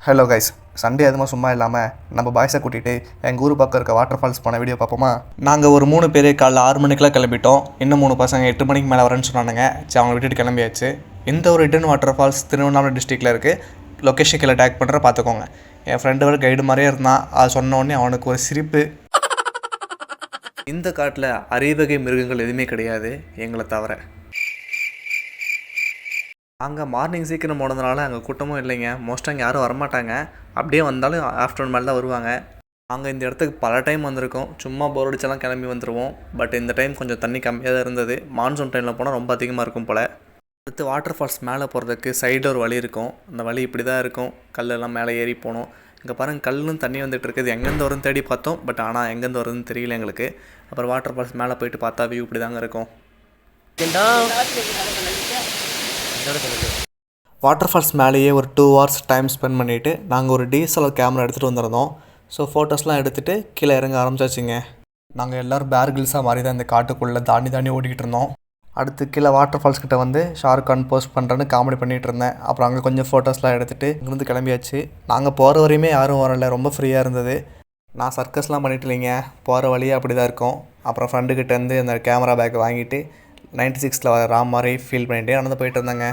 Hello guys, Sunday அதுவும் சும்மா இல்லாமல் நம்ம பாய்ஸை கூட்டிகிட்டு எங்கள் ஊர் பக்கம் இருக்க வாட்டர் ஃபால்ஸ் போன வீடியோ பார்ப்போமா? நாங்கள் ஒரு 3 பேர் காலைல 6 மணிக்கெலாம் கிளம்பிட்டோம். இன்னும் 3 பசங்க 8 மணிக்கு மேலே வரேன்னு சொன்னானுங்க. சரி, அவங்க விட்டுட்டு கிளம்பியாச்சு. இந்த ஒரு ஹிடன் வாட்டர் ஃபால்ஸ் திருவண்ணாமலை டிஸ்ட்ரிக்டில் இருக்குது. லொக்கேஷன் கீழே டேக் பண்ணுற பார்த்துக்கோங்க. என் ஃப்ரெண்டு வர கைடு மாதிரியே இருந்தான். அது சொன்ன உடனே அவனுக்கு ஒரு சிரிப்பு. இந்த காட்டில் அரியவகை மிருகங்கள் எதுவுமே கிடையாது எங்களை தவிர. அங்கே மார்னிங் சீக்கிரம் போனதுனால அங்கே கூட்டமும் இல்லைங்க. மோஸ்ட்டாக அங்கே யாரும் வரமாட்டாங்க. அப்படியே வந்தாலும் ஆஃப்டர்நூன் மேலே தான் வருவாங்க. நாங்கள் இந்த இடத்துக்கு பல டைம் வந்திருக்கோம். சும்மா போர் அடிச்செல்லாம் கிளம்பி வந்துடுவோம். பட் இந்த டைம் கொஞ்சம் தண்ணி கம்மியாக தான் இருந்தது. மான்சூன் டைமில் போனால் ரொம்ப அதிகமாக இருக்கும் போல். அடுத்து வாட்டர் ஃபால்ஸ் மேலே போகிறதுக்கு சைடில் ஒரு வழி இருக்கும். அந்த வழி இப்படி தான் இருக்கும். கல்லெல்லாம் மேலே ஏறி போகணும். இங்கே பாருங்கள், கல்லும் தண்ணி வந்துட்டு இருக்குது. எங்கேருந்து வரும்னு தேடி பார்த்தோம். பட் ஆனால் எங்கேருந்து வருதுன்னு தெரியல எங்களுக்கு. அப்புறம் வாட்டர் ஃபால்ஸ் மேலே போயிட்டு பார்த்தா வியூ இப்படி தாங்க இருக்கும். வாட்டர் ஃபால்ஸ் மேலேயே ஒரு 2 hours டைம் ஸ்பெண்ட் பண்ணிவிட்டு நாங்கள் ஒரு DSLR கேமரா எடுத்துகிட்டு வந்திருந்தோம். ஸோ ஃபோட்டோஸ்லாம் எடுத்துகிட்டு கீழே இறங்க ஆரம்பிச்சாச்சுங்க. நாங்கள் எல்லோரும் பேர்கில்ஸாக மாதிரி தான் இந்த காட்டுக்குள்ளே தாண்டி ஓடிக்கிட்டு இருந்தோம். அடுத்து கீழே வாட்டர் ஃபால்ஸ் கிட்ட வந்து ஷார்க் கான் போஸ்ட் பண்ணுறேன்னு காமெடி பண்ணிகிட்டு இருந்தேன். அப்புறம் அங்கே கொஞ்சம் ஃபோட்டோஸ்லாம் எடுத்துகிட்டு இங்கேருந்து கிளம்பியாச்சு. நாங்கள் போகிற வரையுமே யாரும் வரல, ரொம்ப ஃப்ரீயாக இருந்தது. நான் சர்க்கஸ்லாம் பண்ணிட்டு இல்லைங்க, போகிற வழியே அப்படி தான் இருக்கும். அப்புறம் ஃப்ரெண்டுக்கிட்டேருந்து அந்த கேமரா பேக்கை வாங்கிட்டு 96ல் வர ராம் மாதிரி ஃபீல் பண்ணிகிட்டே நடந்து போயிட்டு இருந்தேங்க.